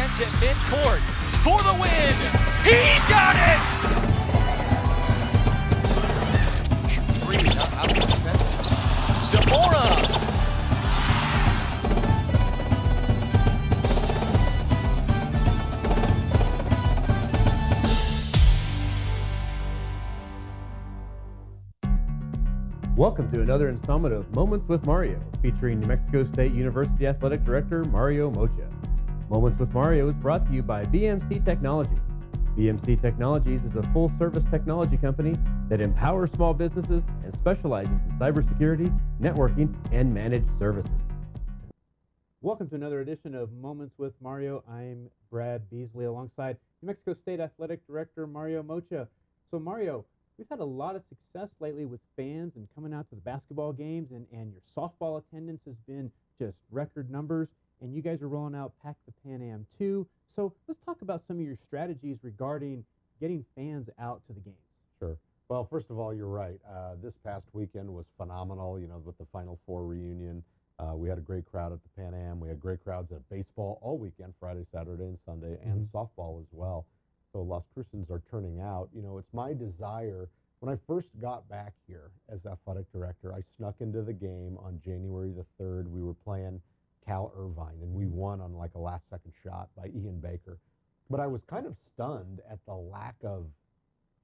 chance at midcourt for the win. He got it! Zamora. Welcome to another installment of Moments with Mario, featuring New Mexico State University Athletic Director Mario Mocha. Moments with Mario is brought to you by BMC Technologies. BMC Technologies is a full-service technology company that empowers small businesses and specializes in cybersecurity, networking, and managed services. Welcome to another edition of Moments with Mario. I'm Brad Beasley alongside New Mexico State Athletic Director Mario Mocha. So Mario, we've had a lot of success lately with fans and coming out to the basketball games, and your softball attendance has been just record numbers, and you guys are rolling out Pack the Pan Am too. So let's talk about some of your strategies regarding getting fans out to the games. Sure. Well, first of all, you're right. This past weekend was phenomenal, with the Final Four reunion. We had a great crowd at the Pan Am. We had great crowds at baseball all weekend, Friday, Saturday, and Sunday, and softball as well. So Las Cruces are turning out. It's my desire. When I first got back here as athletic director, I snuck into the game on January the 3rd. We were playing Cal Irvine, and we won on like a last-second shot by Ian Baker. But I was kind of stunned at the lack of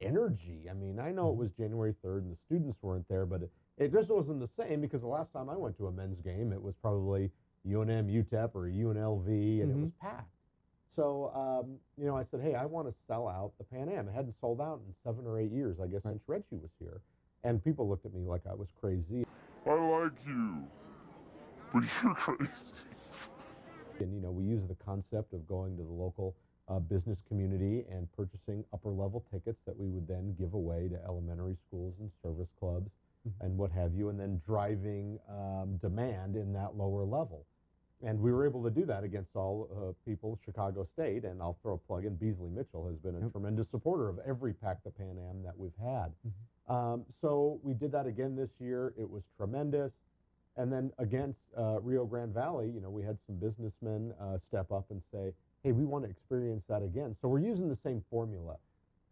energy. I mean, I know it was January 3rd and the students weren't there, but it just wasn't the same, because the last time I went to a men's game, it was probably UNM, UTEP, or UNLV, and it was packed. So, I said, hey, I want to sell out the Pan Am. It hadn't sold out in 7 or 8 years, I guess, since Reggie was here. And people looked at me like I was crazy. I like you, but you're crazy. And, we use the concept of going to the local business community and purchasing upper-level tickets that we would then give away to elementary schools and service clubs and what have you, and then driving demand in that lower level. And we were able to do that against all people, Chicago State, and I'll throw a plug in. Beasley Mitchell has been a tremendous supporter of every Pack the Pan Am that we've had. So we did that again this year. It was tremendous. And then against Rio Grande Valley, we had some businessmen step up and say, hey, we want to experience that again. So we're using the same formula.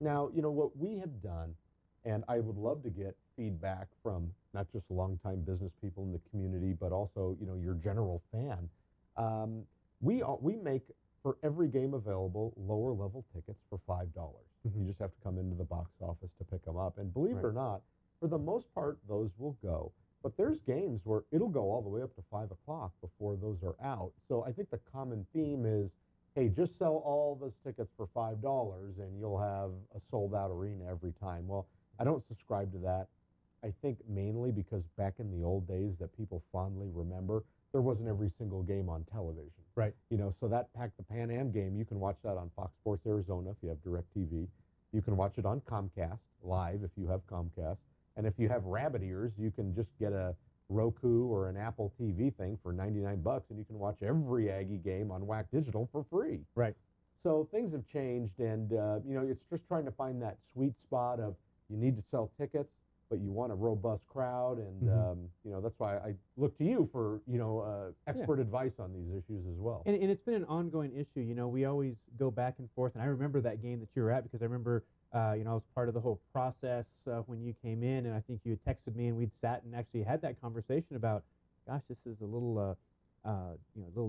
Now, what we have done, and I would love to get feedback from not just longtime business people in the community, but also, your general fan. We make, for every game available, lower level tickets for $5. You just have to come into the box office to pick them up. And believe it or not, for the most part, those will go. But there's games where it'll go all the way up to 5 o'clock before those are out. So I think the common theme is, hey, just sell all those tickets for $5 and you'll have a sold-out arena every time. Well, I don't subscribe to that. I think mainly because back in the old days that people fondly remember, there wasn't every single game on television. Right. So that Pack the Pan Am game, you can watch that on Fox Sports Arizona if you have DirecTV. You can watch it on Comcast Live if you have Comcast. And if you have rabbit ears, you can just get a Roku or an Apple TV thing for $99, and you can watch every Aggie game on WAC Digital for free. Right. So things have changed, and it's just trying to find that sweet spot of you need to sell tickets, but you want a robust crowd, and that's why I look to you for expert advice on these issues as well. And it's been an ongoing issue. We always go back and forth, and I remember that game that you were at, because I remember I was part of the whole process when you came in, and I think you had texted me, and we'd sat and actually had that conversation about, gosh, this is a little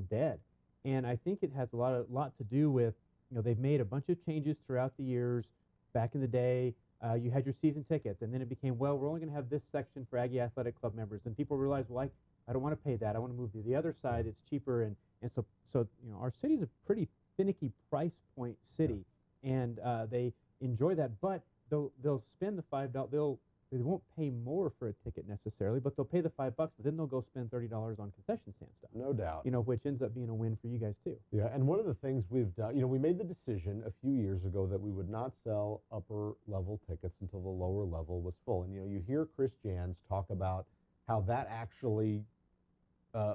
dead. And I think it has a lot to do with, they've made a bunch of changes throughout the years. Back in the day, you had your season tickets, and then it became, well, we're only going to have this section for Aggie Athletic Club members, and people realized, well, I don't want to pay that. I want to move to the other side. It's cheaper, and so our city's a pretty finicky price point city, and they enjoy that, but they'll spend the $5. They won't pay more for a ticket necessarily, but they'll pay the $5, but then they'll go spend $30 on concession stand stuff. No doubt. Which ends up being a win for you guys too. Yeah, and one of the things we've done, we made the decision a few years ago that we would not sell upper level tickets until the lower level was full. And you hear Chris Jans talk about how that actually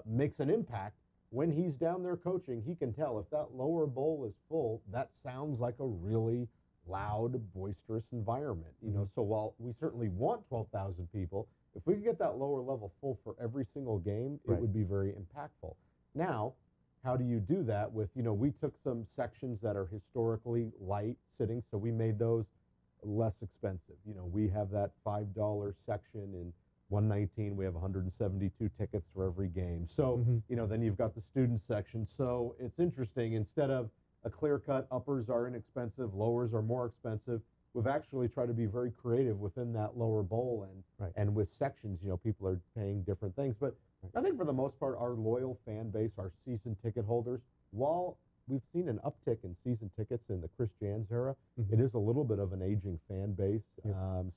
makes an impact. When he's down there coaching, he can tell if that lower bowl is full, that sounds like a really loud, boisterous environment. So while we certainly want 12,000 people, if we could get that lower level full for every single game, it would be very impactful. Now, how do you do that with, we took some sections that are historically light sitting, so we made those less expensive. We have that $5 section in 119. We have 172 tickets for every game. So, then you've got the student section. So it's interesting. Instead of a clear-cut, uppers are inexpensive, lowers are more expensive, we've actually tried to be very creative within that lower bowl, and with sections, people are paying different things. But I think for the most part, our loyal fan base, our season ticket holders, while we've seen an uptick in season tickets in the Chris Jans era, it is a little bit of an aging fan base.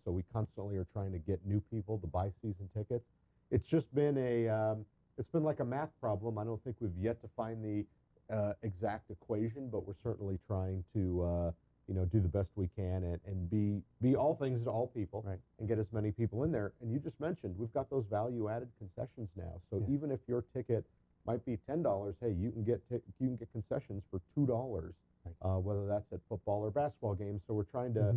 So we constantly are trying to get new people to buy season tickets. It's just been it's been like a math problem. I don't think we've yet to find the exact equation, but we're certainly trying to do the best we can and be all things to all people, and get as many people in there. And you just mentioned we've got those value-added concessions now. So even if your ticket might be $10, hey, you can get concessions for $2, whether that's at football or basketball games. So we're trying to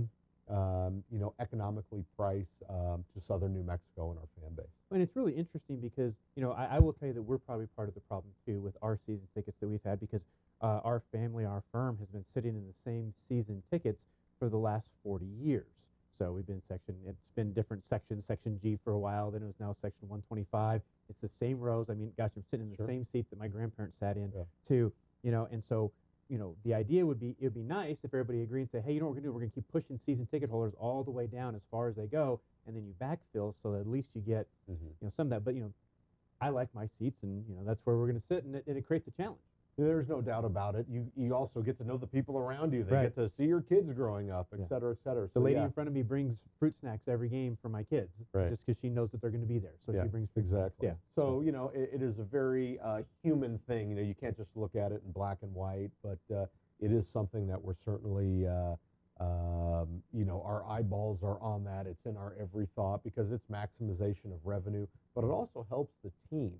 economically price to Southern New Mexico and our fan base. And it's really interesting because, I will tell you that we're probably part of the problem too with our season tickets that we've had, because our family, our firm has been sitting in the same season tickets for the last 40 years. So we've been it's been different sections, section G for a while, then it was now section 125. It's the same rows. I mean, gosh, I'm sitting in the same seat that my grandparents sat in too, and so, the idea would be, it'd be nice if everybody agreed and say, hey, what we're going to do? We're going to keep pushing season ticket holders all the way down as far as they go, and then you backfill so that at least you get, some of that. But, I like my seats, and, that's where we're going to sit, and it creates a challenge. There's no doubt about it. You also get to know the people around you. They get to see your kids growing up, et cetera, et cetera. The lady in front of me brings fruit snacks every game for my kids, just because she knows that they're going to be there. So she brings fruit snacks. Yeah. So, it is a very human thing. You can't just look at it in black and white, but it is something that we're certainly, our eyeballs are on that. It's in our every thought because it's maximization of revenue, but it also helps the team.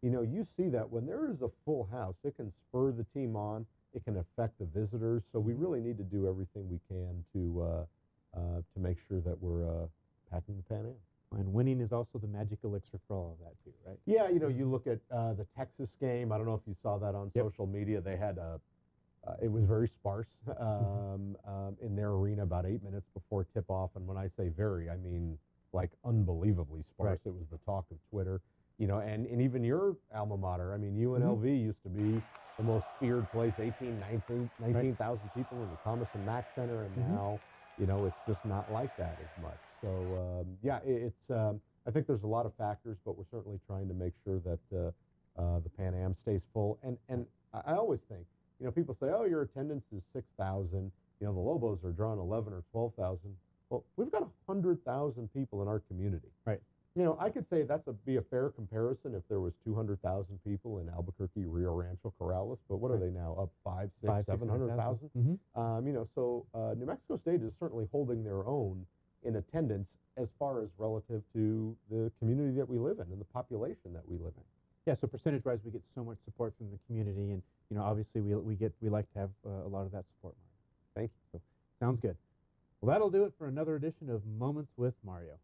You see that when there is a full house, it can spur the team on. It can affect the visitors. So we really need to do everything we can to make sure that we're packing the Pan Am. And winning is also the magic elixir for all of that too, right? Yeah, you look at the Texas game. I don't know if you saw that on social media. They had it was very sparse in their arena about 8 minutes before tip-off. And when I say very, I mean like unbelievably sparse. It was the talk of Twitter. And even your alma mater, I mean, UNLV used to be the most feared place, 19,000 people in the Thomas and Mack Center, and now, it's just not like that as much. So, I think there's a lot of factors, but we're certainly trying to make sure that the Pan Am stays full. And I always think, people say, oh, your attendance is 6,000. The Lobos are drawing 11 or 12,000. Well, we've got 100,000 people in our community. I could say be a fair comparison if there was 200,000 people in Albuquerque, Rio Rancho, Corrales, but what are they now, up 700,000? So New Mexico State is certainly holding their own in attendance as far as relative to the community that we live in and the population that we live in. Yeah, so percentage-wise, we get so much support from the community, and obviously we like to have a lot of that support. Thank you. So, sounds good. Well, that'll do it for another edition of Moments with Mario.